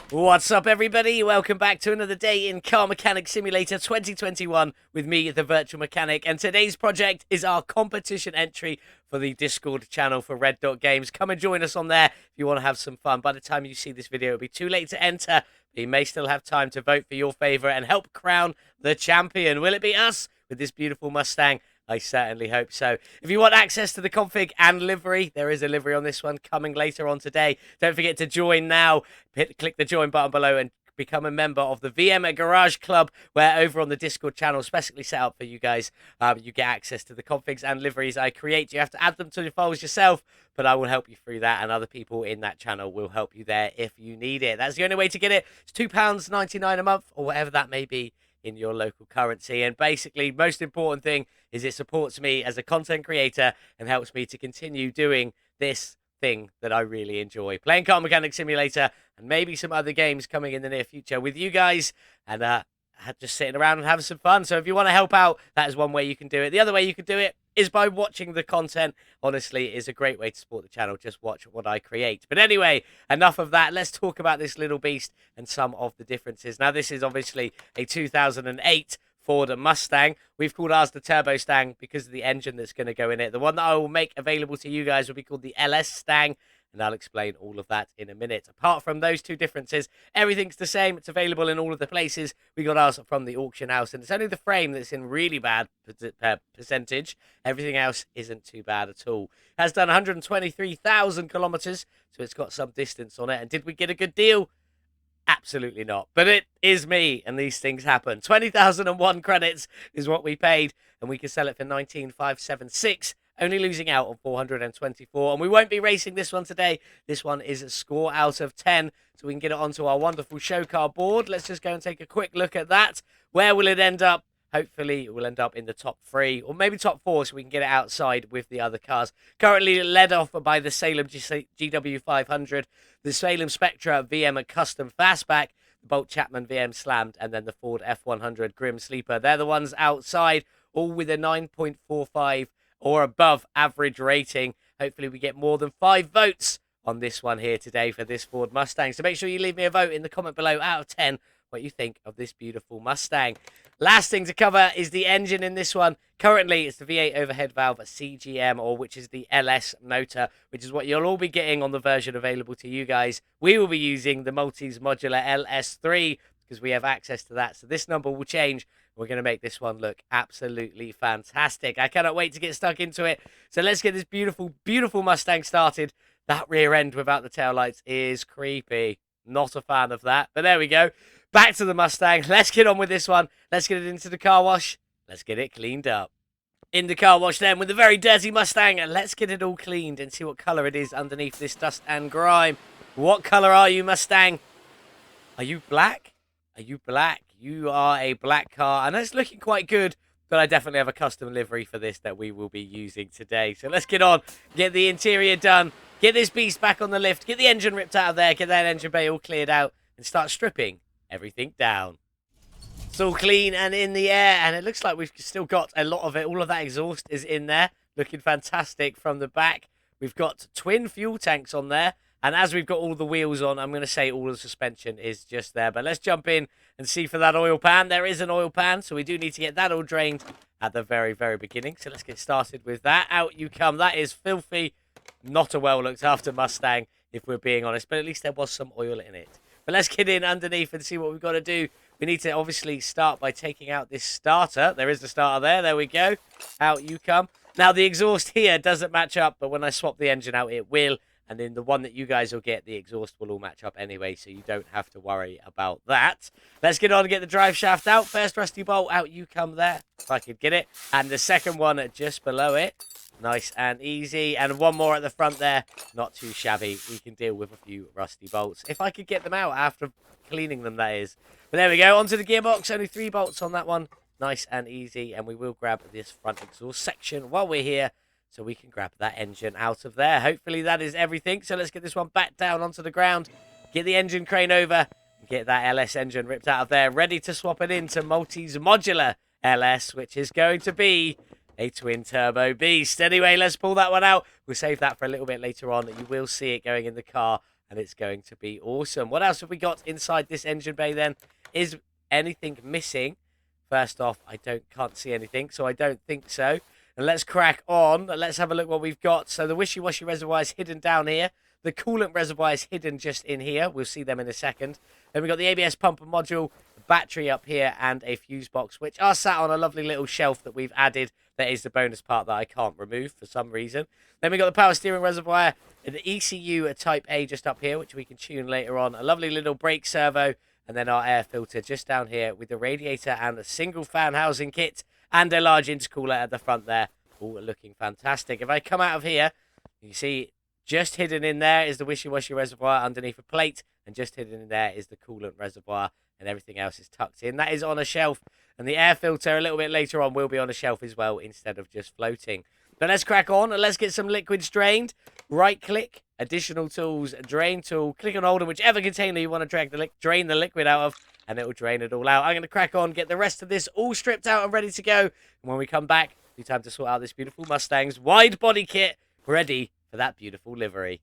What's up, everybody? Welcome back to another day in Car Mechanic Simulator 2021 with me, the Virtual Mechanic. And today's project is our competition entry for the Discord channel for Red Dot Games. Come and join us on there if you want to have some fun. By the time you see this video, it'll be too late to enter, but you may still have time to vote for your favorite and help crown the champion. Will it be us with this beautiful Mustang? I certainly hope so. If you want access to the config and livery, there is a livery on this one coming later on today. Don't forget to join now. Click the join button below and become a member of the VM Garage Club, where over on the Discord channel, specially set up for you guys, you get access to the configs and liveries I create. You have to add them to your files yourself, but I will help you through that, and other people in that channel will help you there if you need it. That's the only way to get it. It's £2.99 a month, or whatever that may be in your local currency. And basically, most important thing is it supports me as a content creator and helps me to continue doing this thing that I really enjoy, playing Car Mechanic Simulator and maybe some other games coming in the near future with you guys, and just sitting around and having some fun. So if you want to help out, that is one way you can do it. The other way you can do it is by watching the content. Honestly, it is a great way to support the channel. Just watch what I create. But anyway, enough of that. Let's talk about this little beast and some of the differences. Now, this is obviously a 2008 Ford Mustang. We've called ours the Turbo Stang because of the engine that's going to go in it. The one that I will make available to you guys will be called the LS Stang, and I'll explain all of that in a minute. Apart from those two differences, everything's the same. It's available in all of the places. We got ours from the auction house, and it's only the frame that's in really bad percentage. Everything else isn't too bad at all. It has done 123,000 kilometers, so it's got some distance on it. And did we get a good deal? Absolutely not. But it is me, and these things happen. 20,001 credits is what we paid, and we can sell it for 19,576, only losing out on 424. And we won't be racing this one today. This one is a score out of 10, so we can get it onto our wonderful show car board. Let's just go and take a quick look at that. Where will it end up? Hopefully, it will end up in the top 3, or maybe top 4, so we can get it outside with the other cars. Currently led off by the Salem GW500, the Salem Spectra VM Custom Fastback, the Bolt Chapman VM Slammed, and then the Ford F100 Grim Sleeper. They're the ones outside, all with a 9.45 or above average rating. Hopefully, we get more than 5 votes on this one here today for this Ford Mustang. So make sure you leave me a vote in the comment below out of 10 what you think of this beautiful Mustang. Last thing to cover is the engine in this one. Currently, it's the V8 overhead valve CGM, or which is the LS motor, which is what you'll all be getting on the version available to you guys. We will be using the Multis Modular LS3 because we have access to that. So this number will change. We're going to make this one look absolutely fantastic. I cannot wait to get stuck into it. So let's get this beautiful, beautiful Mustang started. That rear end without the taillights is creepy. Not a fan of that, but there we go. Back to the Mustang. Let's get on with this one. Let's get it into the car wash. Let's get it cleaned up. In the car wash then with the very dirty Mustang. And let's get it all cleaned and see what colour it is underneath this dust and grime. What colour are you, Mustang? Are you black? Are you black? You are a black car. And it's looking quite good. But I definitely have a custom livery for this that we will be using today. So let's get on. Get the interior done. Get this beast back on the lift. Get the engine ripped out of there. Get that engine bay all cleared out. And start stripping everything down. It's all clean and in the air, and it looks like we've still got a lot of it. All of that exhaust is in there, looking fantastic from the back. We've got twin fuel tanks on there, and as we've got all the wheels on, I'm going to say all the suspension is just there. But let's jump in and see for that oil pan. There is an oil pan, so we do need to get that all drained at the very, very beginning. So let's get started with that. Out you come. That is filthy. Not a well looked after Mustang, if we're being honest, but at least there was some oil in it. But let's get in underneath and see what we've got to do. We need to obviously start by taking out this starter. There is the starter there. There we go. Out you come. Now, the exhaust here doesn't match up, but when I swap the engine out, it will. And then the one that you guys will get, the exhaust will all match up anyway, so you don't have to worry about that. Let's get on and get the drive shaft out. First rusty bolt, out you come there, if I could get it. And the second one just below it. Nice and easy. And one more at the front there. Not too shabby. We can deal with a few rusty bolts. If I could get them out after cleaning them, that is. But there we go. Onto the gearbox. Only 3 bolts on that one. Nice and easy. And we will grab this front exhaust section while we're here, so we can grab that engine out of there. Hopefully that is everything. So let's get this one back down onto the ground. Get the engine crane over. Get that LS engine ripped out of there. Ready to swap it into Multis Modular LS, which is going to be a twin turbo beast. Anyway, let's pull that one out. We'll save that for a little bit later on. You will see it going in the car and it's going to be awesome. What else have we got inside this engine bay then? Is anything missing? First off, I can't see anything, so I don't think so. And let's crack on. Let's have a look what we've got. So the wishy-washy reservoir is hidden down here. The coolant reservoir is hidden just in here. We'll see them in a second. Then we've got the ABS pumper module, the battery up here, and a fuse box, which are sat on a lovely little shelf that we've added. That is the bonus part that I can't remove for some reason. Then we've got the power steering reservoir, an ECU Type A just up here, which we can tune later on. A lovely little brake servo, and then our air filter just down here with the radiator and a single fan housing kit and a large intercooler at the front there. All looking fantastic. If I come out of here, you see just hidden in there is the wishy-washy reservoir underneath a plate, and just hidden in there is the coolant reservoir, and everything else is tucked in. That is on a shelf, and the air filter a little bit later on will be on a shelf as well instead of just floating. But let's crack on and let's get some liquids drained. Right-click, additional tools, drain tool. Click on hold on whichever container you want to drain the liquid out of, and it will drain it all out. I'm going to crack on, get the rest of this all stripped out and ready to go. And when we come back, it'll be time to sort out this beautiful Mustang's wide body kit, ready for that beautiful livery.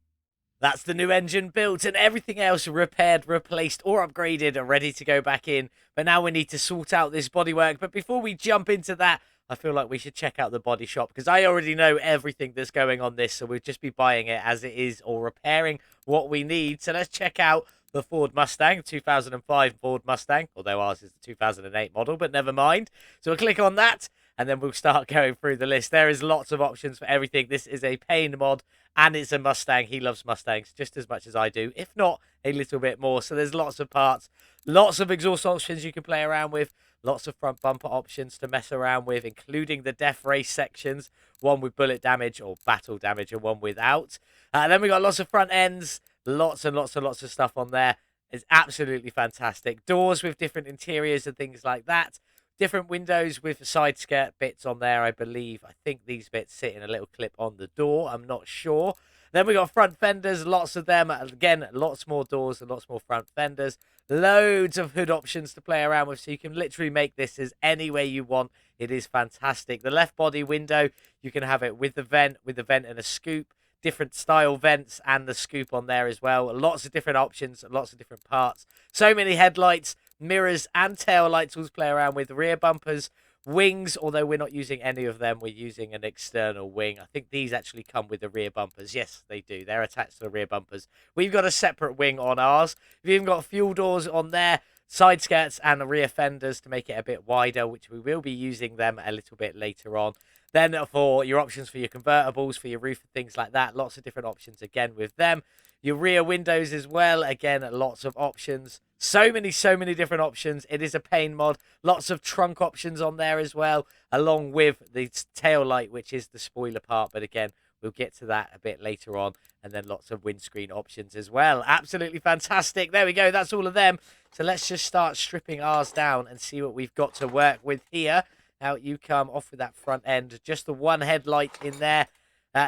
That's the new engine built and everything else repaired, replaced or upgraded and ready to go back in. But now we need to sort out this bodywork. But before we jump into that, I feel like we should check out the body shop because I already know everything that's going on this. So we'll just be buying it as it is or repairing what we need. So let's check out the Ford Mustang, 2005 Ford Mustang, although ours is the 2008 model, but never mind. So we'll click on that and then we'll start going through the list. There is lots of options for everything. This is a Payne mod and it's a Mustang. He loves Mustangs just as much as I do, if not a little bit more. So there's lots of parts, lots of exhaust options you can play around with, lots of front bumper options to mess around with, including the death race sections, one with bullet damage or battle damage and one without. Then we got lots of front ends, lots and lots and lots of stuff on there. It's absolutely fantastic. Doors with different interiors and things like that. Different windows with side skirt bits on there, I believe. I think these bits sit in a little clip on the door. I'm not sure. Then we got front fenders, lots of them. Again, lots more doors and lots more front fenders. Loads of hood options to play around with, so you can literally make this as any way you want. It is fantastic. The left body window, you can have it with the vent and a scoop. Different style vents and the scoop on there as well. Lots of different options, lots of different parts. So many headlights, mirrors and tail lights all to play around with. Rear bumpers, wings, although we're not using any of them. We're using an external wing. I think these actually come with the rear bumpers. Yes, they do. They're attached to the rear bumpers. We've got a separate wing on ours. We've even got fuel doors on there, side skirts and rear fenders to make it a bit wider, which we will be using them a little bit later on. Then for your options for your convertibles, for your roof and things like that, lots of different options again with them. Your rear windows as well, again, lots of options. So many different options. It is a Payne mod. Lots of trunk options on there as well, along with the tail light, which is the spoiler part. But again, we'll get to that a bit later on. And then lots of windscreen options as well. Absolutely fantastic. There we go. That's all of them. So let's just start stripping ours down and see what we've got to work with here. Out you come, off with that front end. Just the one headlight in there.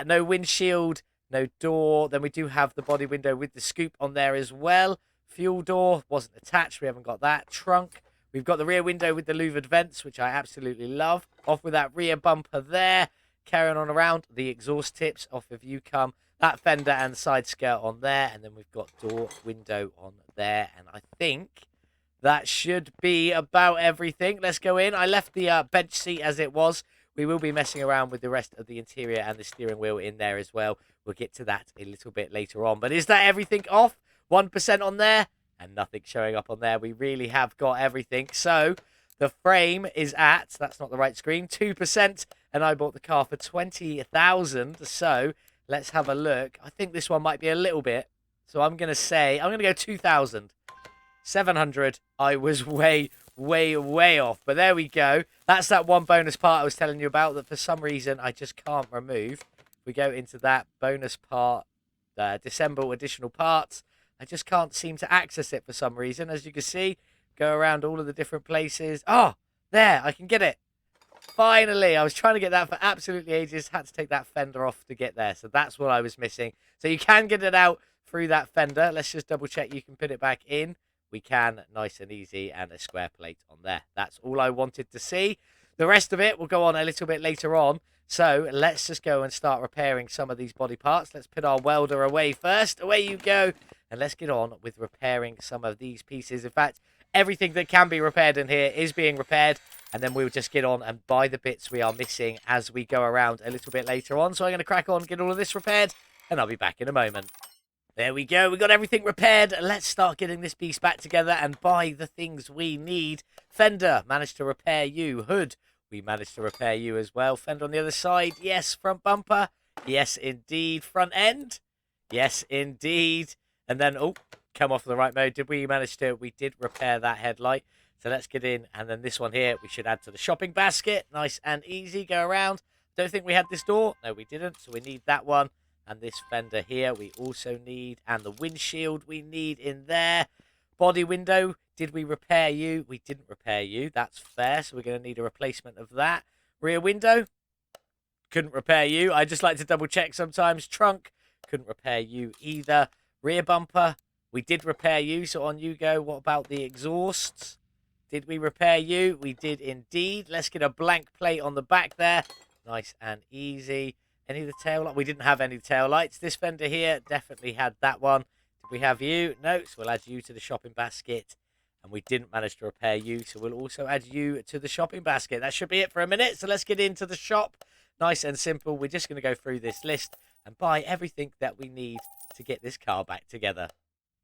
No windshield, no door. Then we do have the body window with the scoop on there as well. Fuel door wasn't attached. We haven't got that. Trunk. We've got the rear window with the louvered vents, which I absolutely love. Off with that rear bumper there. Carrying on around. The exhaust tips off of you come. That fender and side skirt on there. And then we've got door window on there. And I think that should be about everything. Let's go in. I left the bench seat as it was. We will be messing around with the rest of the interior and the steering wheel in there as well. We'll get to that a little bit later on. But is that everything off? 1% on there and nothing showing up on there. We really have got everything. So the frame is at, that's not the right screen, 2%. And I bought the car for 20,000. So let's have a look. I think this one might be a little bit. So I'm going to go 2,000. 700. I was way off. But there we go. That's that one bonus part I was telling you about that for some reason I just can't remove. We go into that bonus part, December additional parts. I just can't seem to access it for some reason. As you can see, go around all of the different places. Oh, there, I can get it. Finally, I was trying to get that for absolutely ages. Had to take that fender off to get there. So that's what I was missing. So you can get it out through that fender. Let's just double check you can put it back in. We can, nice and easy, and a square plate on there. That's all I wanted to see. The rest of it will go on a little bit later on. So let's just go and start repairing some of these body parts. Let's put our welder away first. Away you go. and let's get on with repairing some of these pieces. In fact, everything that can be repaired in here is being repaired, and then we'll just get on and buy the bits we are missing as we go around a little bit later on. So I'm going to crack on, get all of this repaired, and I'll be back in a moment. There we go. We got everything repaired. Let's start getting this piece back together and buy the things we need. Fender, managed to repair you. Hood, we managed to repair you as well. Fender on the other side. Yes. Front bumper. Yes, indeed. Front end. Yes, indeed. And then, oh, come off the right mode. Did we manage to? We did repair that headlight. So let's get in. And then this one here, we should add to the shopping basket. Nice and easy. Go around. Don't think we had this door. No, we didn't. So we need that one. And this fender here we also need. And the windshield we need in there. Body window. Did we repair you? We didn't repair you. That's fair. So we're going to need a replacement of that. Rear window. Couldn't repair you. I just like to double check sometimes. Trunk. Couldn't repair you either. Rear bumper. We did repair you. So on you go. What about the exhausts? Did we repair you? We did indeed. Let's get a blank plate on the back there. Nice and easy. Any of the tail lights? We didn't have any tail lights. This fender here definitely had that one. Did we have you? No, so we'll add you to the shopping basket. And we didn't manage to repair you, so we'll also add you to the shopping basket. That should be it for a minute. So let's get into the shop. Nice and simple. We're just going to go through this list and buy everything that we need to get this car back together.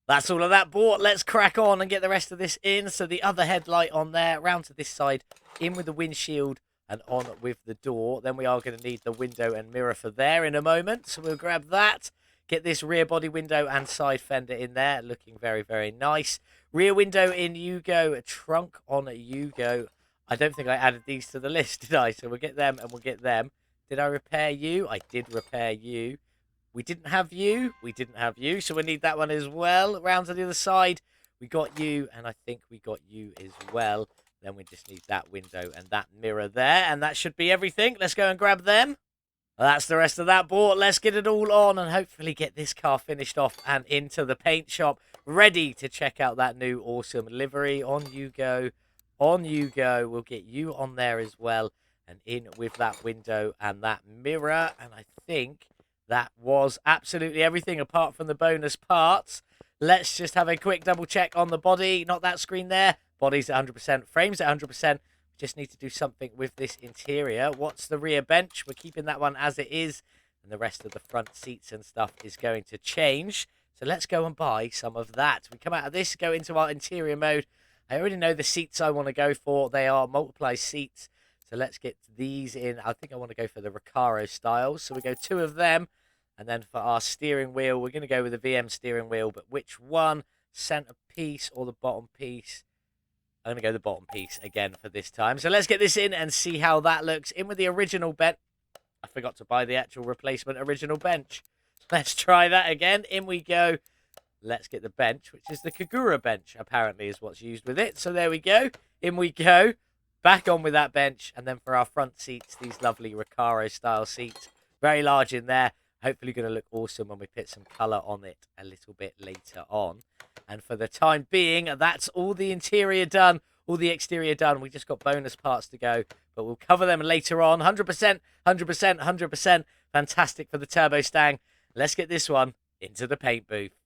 That's all of that bought. Let's crack on and get the rest of this in. So the other headlight on there, round to this side, in with the windshield, and on with the door. Then we are going to need the window and mirror for there in a moment. So we'll grab that. Get this rear body window and side fender in there. Looking very, very nice. Rear window in you go. Trunk on you go. I don't think I added these to the list, did I? So we'll get them and we'll get them. Did I repair you? I did repair you. We didn't have you. We didn't have you. So we need that one as well. Round to the other side. We got you. And I think we got you as well. Then we just need that window and that mirror there. And that should be everything. Let's go and grab them. That's the rest of that bought. Let's get it all on and hopefully get this car finished off and into the paint shop. Ready to check out that new awesome livery. On you go. On you go. We'll get you on there as well. And in with that window and that mirror. And I think that was absolutely everything apart from the bonus parts. Let's just have a quick double check on the body. Not that screen there. Body's at 100%. Frame's at 100%. Just need to do something with this interior. What's the rear bench? We're keeping that one as it is. And the rest of the front seats and stuff is going to change. So let's go and buy some of that. We come out of this, go into our interior mode. I already know the seats I want to go for. They are multiply seats. So let's get these in. I think I want to go for the Recaro styles. So we go 2 of them. And then for our steering wheel, we're going to go with the VM steering wheel. But which one? Center piece or the bottom piece? I'm going to go the bottom piece again for this time. So let's get this in and see how that looks. In with the original bench. I forgot to buy the actual replacement original bench. Let's try that again. In we go. Let's get the bench, which is the Kagura bench, apparently is what's used with it. So there we go. In we go. Back on with that bench. And then for our front seats, these lovely Recaro style seats. Very large in there. Hopefully going to look awesome when we put some colour on it a little bit later on. And for the time being, that's all the interior done, all the exterior done. We just got bonus parts to go, but we'll cover them later on. 100%, 100%, 100%. Fantastic for the Turbo Stang. Let's get this one into the paint booth.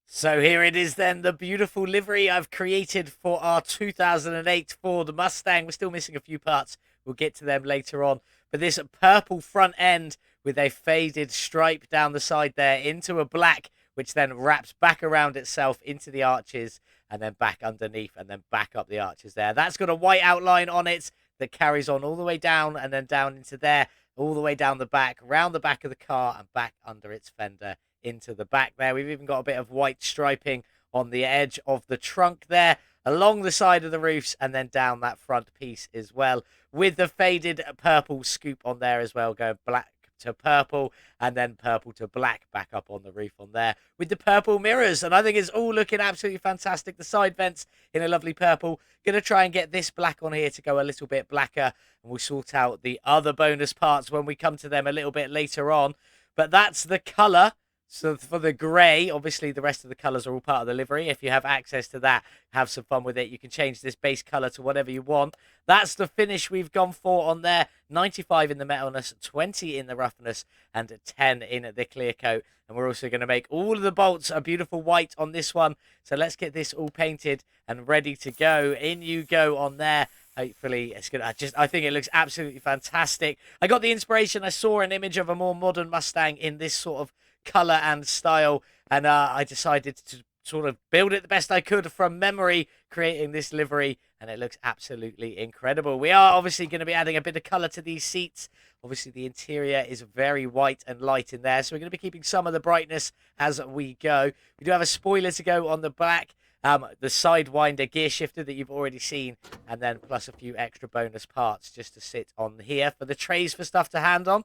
So here it is then, the beautiful livery I've created for our 2008 Ford Mustang. We're still missing a few parts. We'll get to them later on. But this purple front end with a faded stripe down the side there into a black, which then wraps back around itself into the arches and then back underneath and then back up the arches there. That's got a white outline on it that carries on all the way down and then down into there, all the way down the back, round the back of the car and back under its fender into the back there. We've even got a bit of white striping on the edge of the trunk there, along the side of the roofs and then down that front piece as well, with the faded purple scoop on there as well, going black to purple and then purple to black back up on the roof on there with the purple mirrors. And I think it's all looking absolutely fantastic. The side vents in a lovely purple. Gonna try and get this black on here to go a little bit blacker, and we'll sort out the other bonus parts when we come to them a little bit later on. But that's the color. So for the grey, obviously the rest of the colours are all part of the livery. If you have access to that, have some fun with it. You can change this base colour to whatever you want. That's the finish we've gone for on there. 95 in the metalness, 20 in the roughness, and 10 in the clear coat. And we're also going to make all of the bolts a beautiful white on this one. So let's get this all painted and ready to go. In you go on there. Hopefully it's good. I think it looks absolutely fantastic. I got the inspiration. I saw an image of a more modern Mustang in this sort of color and style, and I decided to sort of build it the best I could from memory, creating this livery, and it looks absolutely incredible. We are obviously going to be adding a bit of color to these seats. Obviously the interior is very white and light in there, so we're going to be keeping some of the brightness as we go. We do have a spoiler to go on the back, the Sidewinder gear shifter that you've already seen, and then plus a few extra bonus parts just to sit on here for the trays for stuff to land on,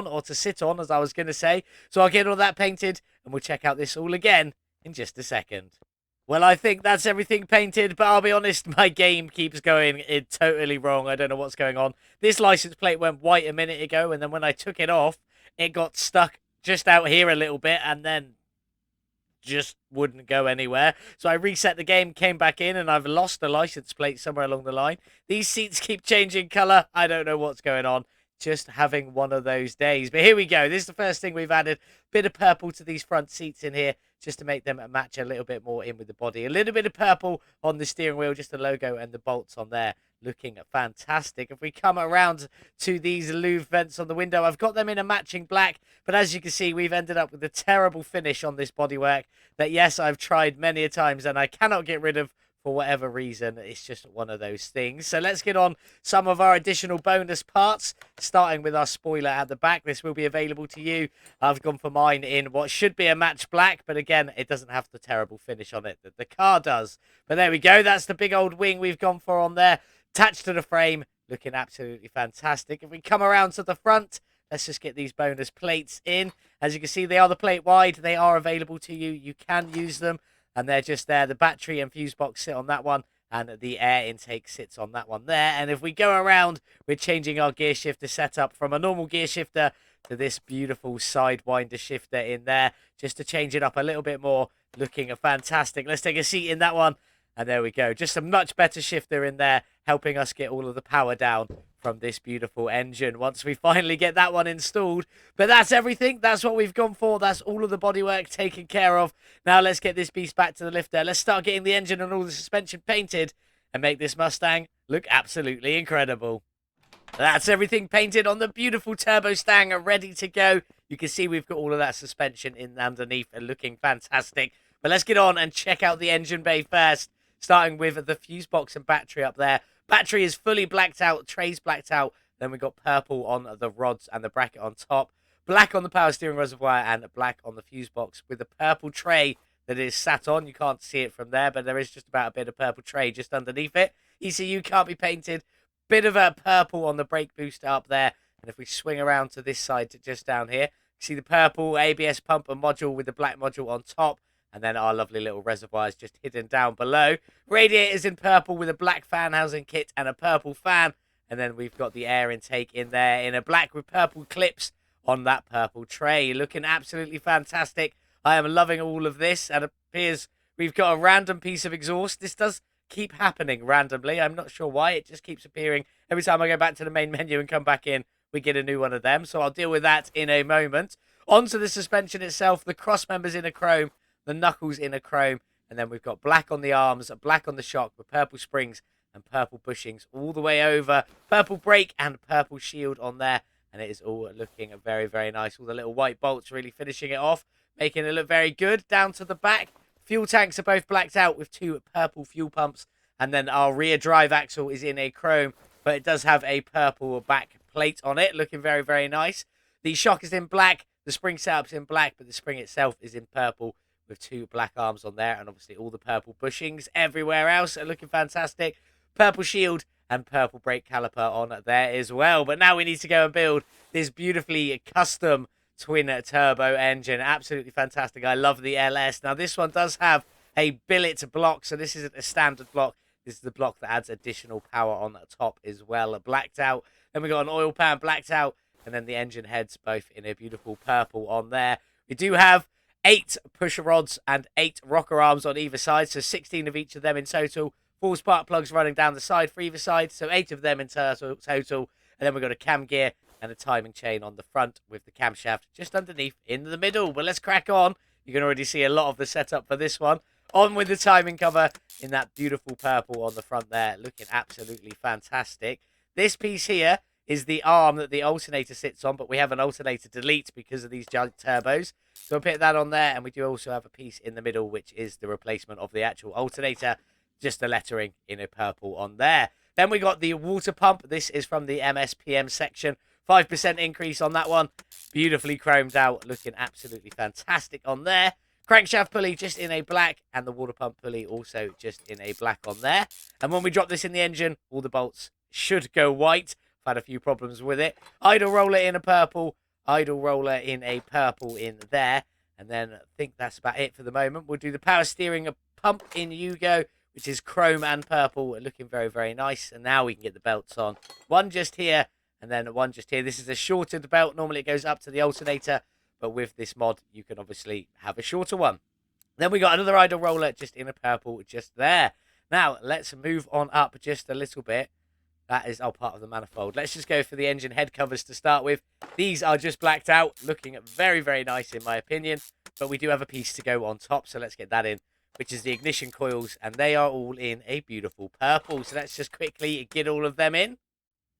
or to sit on, as I was going to say. So I'll get all that painted, and we'll check out this all again in just a second. Well, I think that's everything painted, but I'll be honest, my game keeps going totally wrong. I don't know what's going on. This license plate went white a minute ago, and then when I took it off, it got stuck just out here a little bit, and then just wouldn't go anywhere. So I reset the game, came back in, and I've lost the license plate somewhere along the line. These seats keep changing colour. I don't know what's going on. Just having one of those days. But here we go. This is the first thing we've added. Bit of purple to these front seats in here, just to make them match a little bit more in with the body. A little bit of purple on the steering wheel, just the logo and the bolts on there. Looking fantastic. If we come around to these louve vents on the window, I've got them in a matching black, but as you can see, we've ended up with a terrible finish on this bodywork that, yes, I've tried many a times and I cannot get rid of for whatever reason. It's just one of those things. So let's get on some of our additional bonus parts, starting with our spoiler at the back. This will be available to you. I've gone for mine in what should be a match black, but again, it doesn't have the terrible finish on it that the car does. But there we go. That's the big old wing we've gone for on there, attached to the frame, looking absolutely fantastic. If we come around to the front, let's just get these bonus plates in. As you can see, they are the plate wide. They are available to you. You can use them, and they're just there. The battery and fuse box sit on that one, and the air intake sits on that one there. And if we go around, we're changing our gear shifter setup from a normal gear shifter to this beautiful Sidewinder shifter in there, just to change it up a little bit more. Looking fantastic. Let's take a seat in that one. And there we go. Just a much better shifter in there, helping us get all of the power down from this beautiful engine once we finally get that one installed. But that's everything. That's what we've gone for. That's all of the bodywork taken care of. Now let's get this beast back to the lifter. Let's start getting the engine and all the suspension painted and make this Mustang look absolutely incredible. That's everything painted on the beautiful Turbo Stang, ready to go. You can see we've got all of that suspension in underneath and looking fantastic. But let's get on and check out the engine bay first, starting with the fuse box and battery up there. Battery is fully blacked out, trays blacked out. Then we've got purple on the rods and the bracket on top, black on the power steering reservoir, and black on the fuse box with the purple tray that is sat on. You can't see it from there, but there is just about a bit of purple tray just underneath it. ECU can't be painted. Bit of a purple on the brake booster up there. And if we swing around to this side, to just down here, you see the purple ABS pump and module with the black module on top. And then our lovely little reservoirs just hidden down below. Radiators in purple with a black fan housing kit and a purple fan. And then we've got the air intake in there in a black with purple clips on that purple tray. Looking absolutely fantastic. I am loving all of this. And it appears we've got a random piece of exhaust. This does keep happening randomly. I'm not sure why. It just keeps appearing. Every time I go back to the main menu and come back in, we get a new one of them. So I'll deal with that in a moment. Onto the suspension itself. The cross members in a chrome. The knuckles in a chrome, and then we've got black on the arms, black on the shock with purple springs and purple bushings all the way over, purple brake and purple shield on there, and it is all looking very, very nice. All the little white bolts really finishing it off, making it look very good. Down to the back, fuel tanks are both blacked out with two purple fuel pumps, and then our rear drive axle is in a chrome, but it does have a purple back plate on it, looking very, very nice. The shock is in black, the spring setup's in black, but the spring itself is in purple, with two black arms on there, and obviously all the purple bushings everywhere else are looking fantastic. Purple shield and purple brake caliper on there as well. But now we need to go and build this beautifully custom twin turbo engine. Absolutely fantastic. I love the LS. Now this one does have a billet block, so this isn't a standard block. This is the block that adds additional power on the top as well. Blacked out. Then we got an oil pan blacked out. and then the engine heads both in a beautiful purple on there. We do have 8 pusher rods and 8 rocker arms on either side, so 16 of each of them in total. 4 spark plugs running down the side for either side, so 8 of them in total. And then we've got a cam gear and a timing chain on the front with the camshaft just underneath in the middle. But let's crack on. You can already see a lot of the setup for this one. On with the timing cover in that beautiful purple on the front there, looking absolutely fantastic. This piece here is the arm that the alternator sits on, but we have an alternator delete because of these giant turbos. So we'll put that on there, and we do also have a piece in the middle, which is the replacement of the actual alternator, just the lettering in a purple on there. Then we got the water pump. This is from the MSPM section. 5% increase on that one. Beautifully chromed out, looking absolutely fantastic on there. Crankshaft pulley just in a black, and the water pump pulley also just in a black on there. And when we drop this in the engine, all the bolts should go white. I've had a few problems with it. Idle roller in a purple, idle roller in a purple in there. And then I think that's about it for the moment. We'll do the power steering pump in Yugo, which is chrome and purple, looking very, very nice. And now we can get the belts on. One just here, and then one just here. This is a shortened belt. Normally it goes up to the alternator, but with this mod, you can obviously have a shorter one. Then we got another idle roller just in a purple, just there. Now, let's move on up just a little bit. That is all part of the manifold. Let's just go for the engine head covers to start with. These are just blacked out, looking very, very nice in my opinion. But we do have a piece to go on top, so let's get that in, which is the ignition coils, and they are all in a beautiful purple. So let's just quickly get all of them in.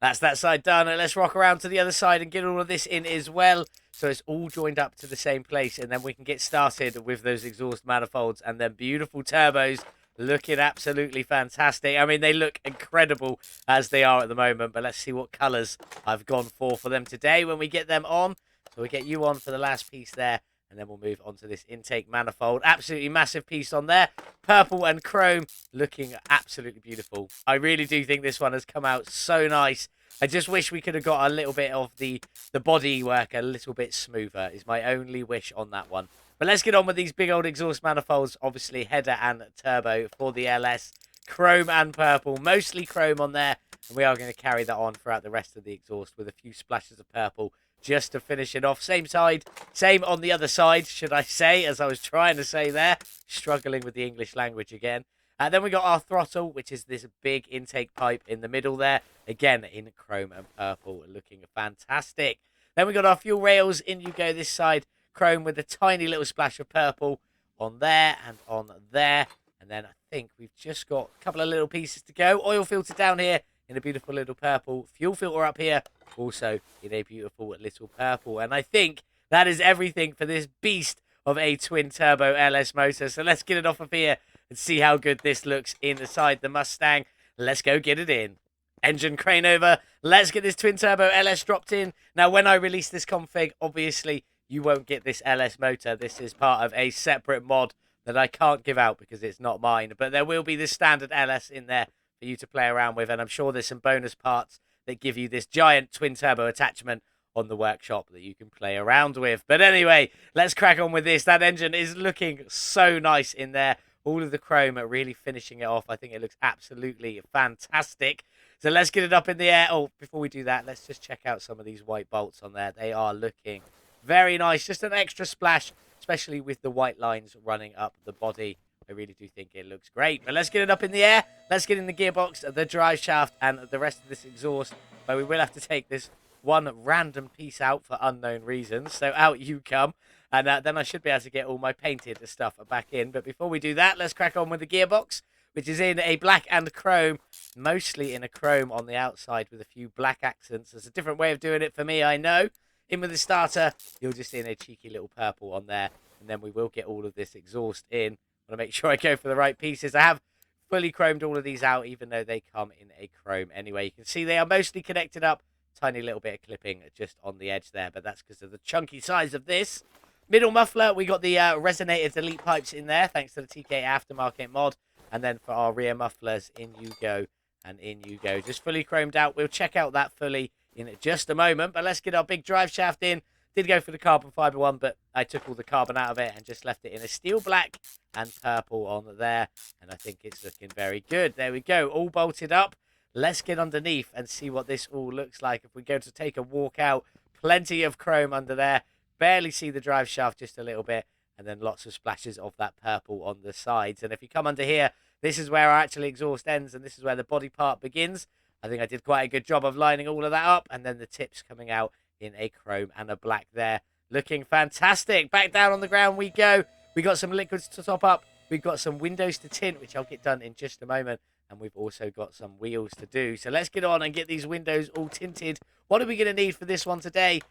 That's that side done, and let's rock around to the other side and get all of this in as well. So it's all joined up to the same place, and then we can get started with those exhaust manifolds and then beautiful turbos. Looking absolutely fantastic. I mean, they look incredible as they are at the moment, but let's see what colours I've gone for them today when we get them on. So we get you on for the last piece there, and then we'll move on to this intake manifold. Absolutely massive piece on there. Purple and chrome, looking absolutely beautiful. I really do think this one has come out so nice. I just wish we could have got a little bit of the body work a little bit smoother, is my only wish on that one. But let's get on with these big old exhaust manifolds. Obviously, header and turbo for the LS. Chrome and purple. Mostly chrome on there. And we are going to carry that on throughout the rest of the exhaust with a few splashes of purple just to finish it off. Same side. Same on the other side, should I say, as I was trying to say there. Struggling with the English language again. Then we got our throttle, which is this big intake pipe in the middle there. Again, in chrome and purple. Looking fantastic. Then we got our fuel rails. In you go this side. Chrome with a tiny little splash of purple on there and on there. And then I think we've just got a couple of little pieces to go. Oil filter down here in a beautiful little purple. Fuel filter up here also in a beautiful little purple. And I think that is everything for this beast of a twin turbo LS motor. So let's get it off of here and see how good this looks inside the Mustang. Let's go get it in. Engine crane over. Let's get this twin turbo LS dropped in. Now, when I release this config, obviously you won't get this LS motor. This is part of a separate mod that I can't give out because it's not mine. But there will be the standard LS in there for you to play around with. And I'm sure there's some bonus parts that give you this giant twin turbo attachment on the workshop that you can play around with. But anyway, let's crack on with this. That engine is looking so nice in there. All of the chrome are really finishing it off. I think it looks absolutely fantastic. So let's get it up in the air. Oh, before we do that, let's just check out some of these white bolts on there. They are looking very nice. Just an extra splash, especially with the white lines running up the body. I really do think it looks great. But let's get it up in the air. Let's get in the gearbox, the drive shaft, and the rest of this exhaust. But we will have to take this one random piece out for unknown reasons. So out you come. And then I should be able to get all my painted stuff back in. But before we do that, let's crack on with the gearbox, which is in a black and chrome. Mostly in a chrome on the outside with a few black accents. There's a different way of doing it for me, I know. In with the starter, you're just in a cheeky little purple on there. And then we will get all of this exhaust in. I want to make sure I go for the right pieces. I have fully chromed all of these out, even though they come in a chrome anyway. You can see they are mostly connected up. Tiny little bit of clipping just on the edge there, but that's because of the chunky size of this. Middle muffler, we got the resonator delete pipes in there, thanks to the TKAftermarket mod. And then for our rear mufflers, in you go and in you go. Just fully chromed out. We'll check out that fully in just a moment, but let's get our big drive shaft in. Did go for the carbon fiber one, but I took all the carbon out of it and just left it in a steel black and purple on there. And I think it's looking very good. There we go, all bolted up. Let's get underneath and see what this all looks like. If we go to take a walk out, Plenty of chrome under there. Barely see the drive shaft just a little bit. And then lots of splashes of that purple on the sides. And if you come under here, this is where our actual exhaust ends. And this is where the body part begins. I think I did quite a good job of lining all of that up. And then the tips coming out in a chrome and a black there. Looking fantastic. Back down on the ground we go. We got some liquids to top up. We've got some windows to tint, which I'll get done in just a moment. And we've also got some wheels to do. So let's get on and get these windows all tinted. What are we going to need for this one today?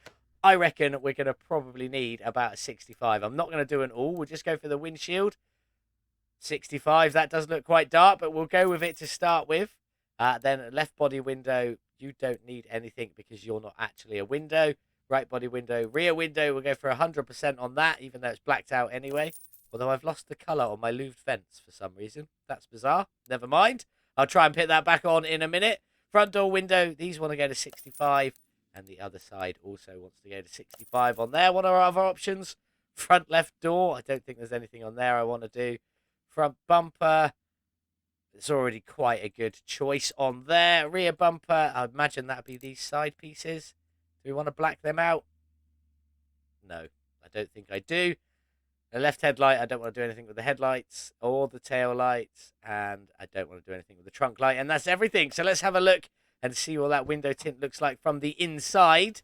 I reckon we're going to probably need about a 65. I'm not going to do an all. We'll just go for the windshield. 65. That does look quite dark, but we'll go with it to start with. Then left body window. You don't need anything because you're not actually a window. Right body window. Rear window. We'll go for 100% on that, even though it's blacked out anyway. Although I've lost the colour on my louved vents for some reason. That's bizarre. Never mind. I'll try and put that back on in a minute. Front door window. These want to go to 65. And the other side also wants to go to 65 on there. What are our other options? Front left door. I don't think there's anything on there I want to do. Front bumper. It's already quite a good choice on there. Rear bumper. I imagine that would be these side pieces. Do we want to black them out? No, I don't think I do. The left headlight, I don't want to do anything with the headlights or the tail lights. And I don't want to do anything with the trunk light. And that's everything. So let's have a look and see what that window tint looks like from the inside.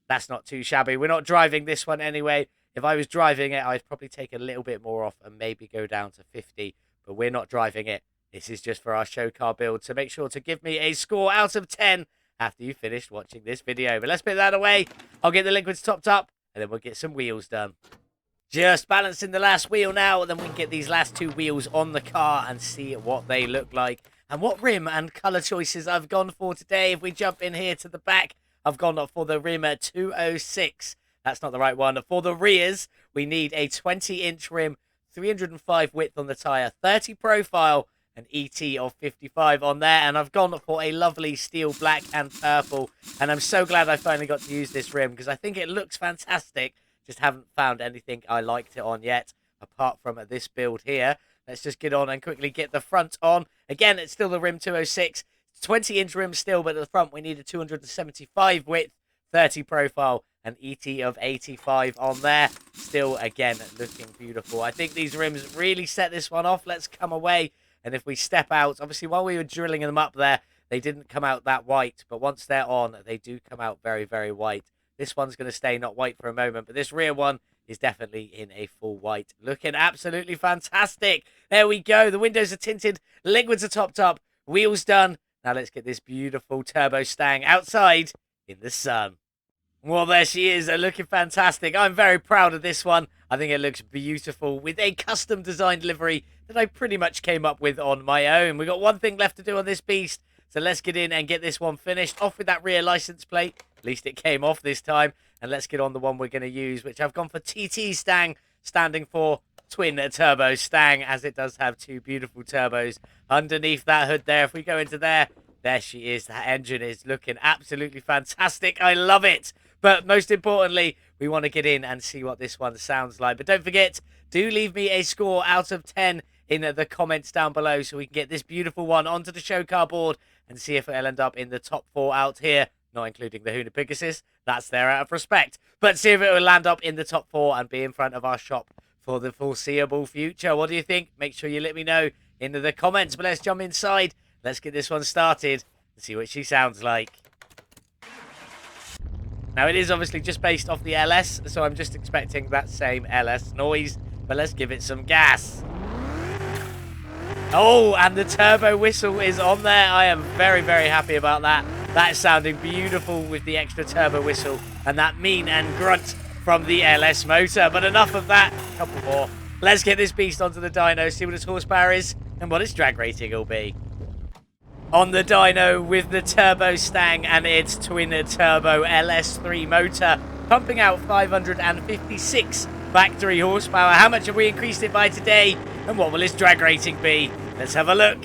That's not too shabby. We're not driving this one anyway. If I was driving it, I'd probably take a little bit more off and maybe go down to 50. But we're not driving it. This is just for our show car build. So make sure to give me a score out of 10 after you've finished watching this video. But let's put that away. I'll get the liquids topped up and then we'll get some wheels done. Just balancing the last wheel now, and then we can get these last two wheels on the car and see what they look like. And what rim and colour choices I've gone for today. If we jump in here to the back, I've gone for the rim 206. That's not the right one. For the rears, we need a 20-inch rim, 305 width on the tyre, 30 profile, an ET of 55 on there. And I've gone for a lovely steel black and purple. And I'm so glad I finally got to use this rim because I think it looks fantastic. Just haven't found anything I liked it on yet, apart from this build here. Let's just get on and quickly get the front on. Again, it's still the rim 206. 20-inch rim still, but at the front we need a 275 width, 30 profile, and ET of 85 on there. Still, again, looking beautiful. I think these rims really set this one off. Let's come away. And if we step out, obviously while we were drilling them up there, they didn't come out that white. But once they're on, they do come out very, very white. This one's going to stay not white for a moment, but this rear one is definitely in a full white. Looking absolutely fantastic. There we go. The windows are tinted. Liquids are topped up. Wheels done. Now let's get this beautiful turbo Stang outside in the sun. Well, there she is. Looking fantastic. I'm very proud of this one. I think it looks beautiful with a custom designed livery that I pretty much came up with on my own. We've got one thing left to do on this beast. So let's get in and get this one finished. Off with that rear license plate. At least it came off this time. And let's get on the one we're going to use, which I've gone for TT Stang, standing for Twin Turbo Stang, as it does have two beautiful turbos underneath that hood there. If we go into there she is. That engine is looking absolutely fantastic. I love it. But most importantly, we want to get in and see what this one sounds like. But don't forget, do leave me a score out of 10 in the comments down below so we can get this beautiful one onto the show car board and see if it'll end up in the top 4 out here, not including the Huna Pegasus. That's there out of respect. But see if it will land up in the top 4 and be in front of our shop for the foreseeable future. What do you think? Make sure you let me know in the comments. But let's jump inside. Let's get this one started and see what she sounds like. Now, it is obviously just based off the LS, so I'm just expecting that same LS noise. But let's give it some gas. Oh, and the turbo whistle is on there. I am very, very happy about that. That is sounding beautiful with the extra turbo whistle and that mean and grunt from the LS motor. But enough of that. A couple more. Let's get this beast onto the dyno, see what its horsepower is and what its drag rating will be. On the dyno with the turbo Stang and its twin turbo LS3 motor, pumping out 556 factory horsepower. How much have we increased it by today? And what will its drag rating be? Let's have a look.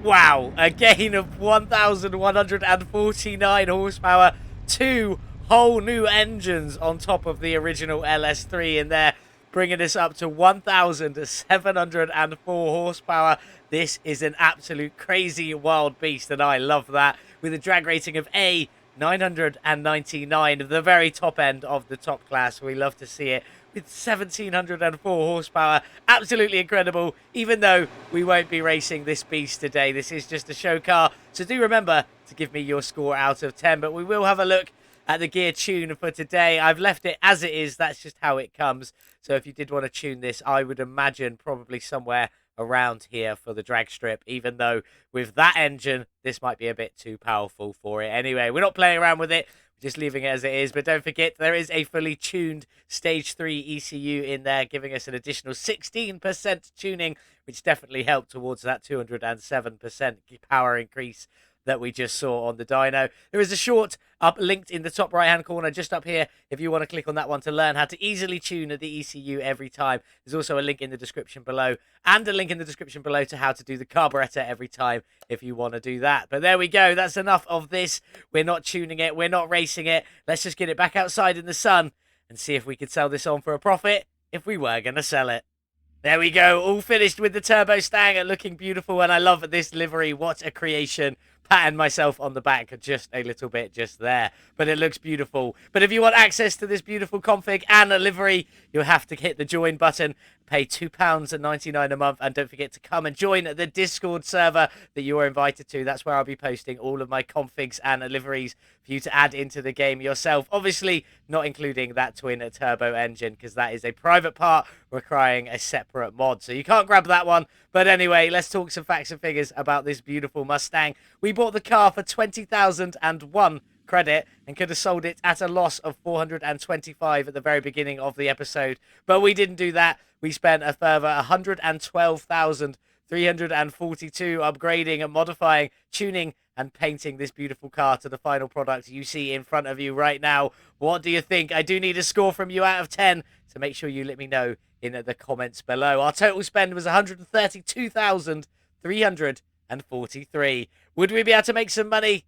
Wow, a gain of 1,149 horsepower. 2 whole new engines on top of the original LS3 in there, bringing us up to 1,704 horsepower. This is an absolute crazy wild beast, and I love that. With a drag rating of A, 999, the very top end of the top class. We love to see it with 1704 horsepower. Absolutely incredible, even though we won't be racing this beast today. This is just a show car, so do remember to give me your score out of 10, but we will have a look at the gear tune for today. I've left it as it is. That's just how it comes. So if you did want to tune this, I would imagine probably somewhere around here for the drag strip, even though with that engine this might be a bit too powerful for it. Anyway, we're not playing around with it, we're just leaving it as it is. But don't forget, there is a fully tuned stage 3 ECU in there, giving us an additional 16% tuning, which definitely helped towards that 207% power increase that we just saw on the dyno. There is a short up linked in the top right hand corner just up here if you want to click on that one to learn how to easily tune the ECU every time. There's also a link in the description below and a link in the description below to how to do the carburetor every time if you want to do that. But there we go, that's enough of this. We're not tuning it, we're not racing it. Let's just get it back outside in the sun and see if we could sell this on for a profit if we were going to sell it. There we go, all finished with the Turbo Stang, looking beautiful, and I love this livery. What a creation. Patting myself on the back just a little bit just there, but it looks beautiful. But if you want access to this beautiful config and a livery, you'll have to hit the join button, pay £2.99 a month, and don't forget to come and join the Discord server that you are invited to. That's where I'll be posting all of my configs and liveries for you to add into the game yourself. Obviously, not including that twin turbo engine, because that is a private part requiring a separate mod, so you can't grab that one. But anyway, let's talk some facts and figures about this beautiful Mustang. We bought the car for 20,001 credit and could have sold it at a loss of 425 at the very beginning of the episode, but we didn't do that. We spent a further 112,342 upgrading and modifying, tuning and painting this beautiful car to the final product you see in front of you right now. What do you think? I do need a score from you out of 10, so make sure you let me know in the comments below. Our total spend was 132,343. Would we be able to make some money?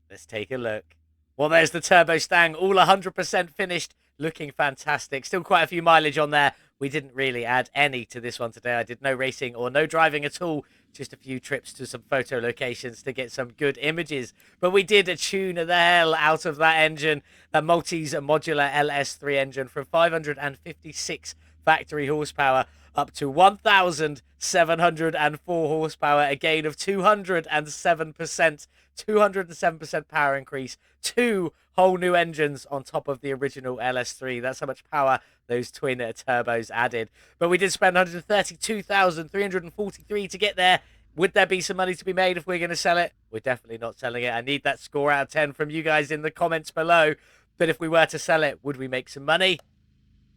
Let's take a look. Well, there's the Turbo Stang, all 100% finished, looking fantastic. Still quite a few mileage on there. We didn't really add any to this one today. I did no racing or no driving at all. Just a few trips to some photo locations to get some good images. But we did tune the hell out of that engine, that Maltese modular LS3 engine, from 556 factory horsepower up to 1,704 horsepower, a gain of 207%. 207% power increase, 2 whole new engines on top of the original LS3. That's how much power those twin turbos added. But we did spend 132,343 to get there. Would there be some money to be made if we're going to sell it? We're definitely not selling it. I need that score out of 10 from you guys in the comments below. But if we were to sell it, would we make some money?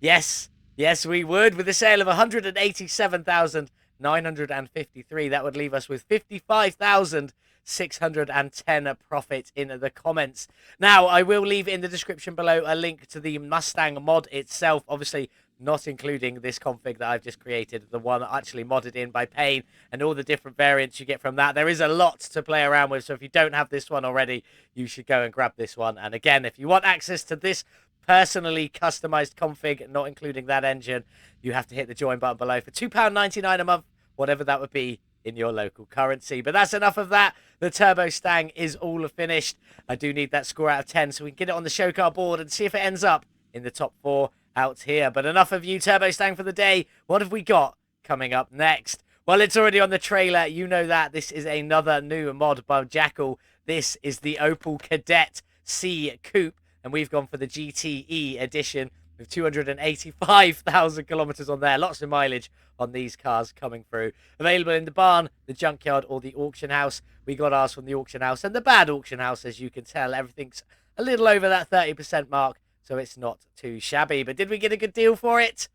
Yes. Yes, we would. With a sale of 187,953, that would leave us with 55,610 profit in the comments. Now, I will leave in the description below a link to the Mustang mod itself, obviously not including this config that I've just created, the one actually modded in by Payne, and all the different variants you get from that. There is a lot to play around with, so if you don't have this one already, you should go and grab this one. And again, if you want access to this personally customized config, not including that engine, you have to hit the join button below for £2.99 a month, whatever that would be in your local currency. But that's enough of that. The Turbo Stang is all finished. I do need that score out of 10 so we can get it on the show car board and see if it ends up in the top 4 out here. But enough of you, Turbo Stang, for the day. What have we got coming up next? Well, it's already on the trailer. You know that. This is another new mod by Jackal. This is the Opel Kadett C Coupe, and we've gone for the GTE edition with 285,000 kilometers on there. Lots of mileage on these cars coming through. Available in the barn, the junkyard, or the auction house. We got ours from the auction house, and the bad auction house, as you can tell, everything's a little over that 30% mark, so it's not too shabby. But did we get a good deal for it?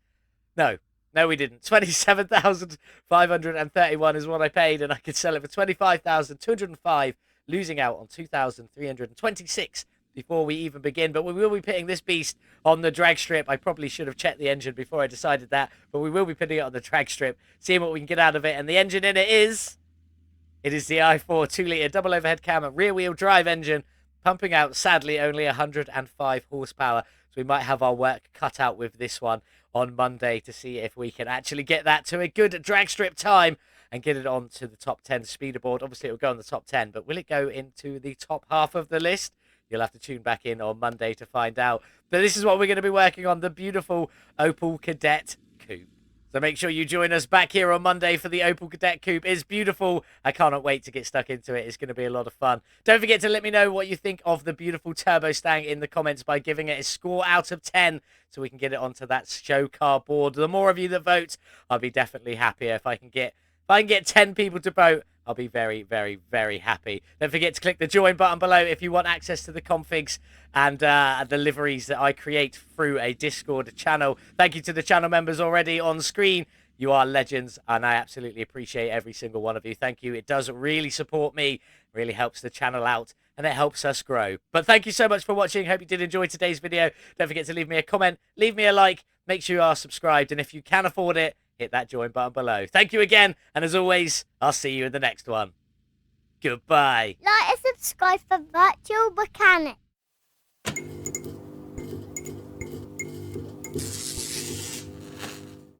No. No, we didn't. 27,531 is what I paid, and I could sell it for 25,205, losing out on 2,326 before we even begin. But we will be putting this beast on the drag strip. I probably should have checked the engine before I decided that, but we will be putting it on the drag strip, seeing what we can get out of it. And the engine in it is the i4 2-litre double overhead cam rear wheel drive engine, pumping out, sadly, only 105 horsepower. So we might have our work cut out with this one on Monday to see if we can actually get that to a good drag strip time and get it on to the top 10 speederboard. Obviously, it will go on the top 10, but will it go into the top half of the list? You'll have to tune back in on Monday to find out. But this is what we're going to be working on, the beautiful Opel Kadett Coupe. So make sure you join us back here on Monday for the Opel Kadett Coupe. It's beautiful. I cannot wait to get stuck into it. It's going to be a lot of fun. Don't forget to let me know what you think of the beautiful Turbo Stang in the comments by giving it a score out of 10 so we can get it onto that show car board. The more of you that vote, I'll be definitely happier. If I can get 10 people to vote, I'll be very, very, very happy. Don't forget to click the join button below if you want access to the configs and the liveries that I create through a Discord channel. Thank you to the channel members already on screen. You are legends, and I absolutely appreciate every single one of you. Thank you. It does really support me, really helps the channel out, and it helps us grow. But thank you so much for watching. Hope you did enjoy today's video. Don't forget to leave me a comment, leave me a like, make sure you are subscribed, and if you can afford it, hit that join button below. Thank you again, and as always, I'll see you in the next one. Goodbye. Like and subscribe for Virtual Mechanic.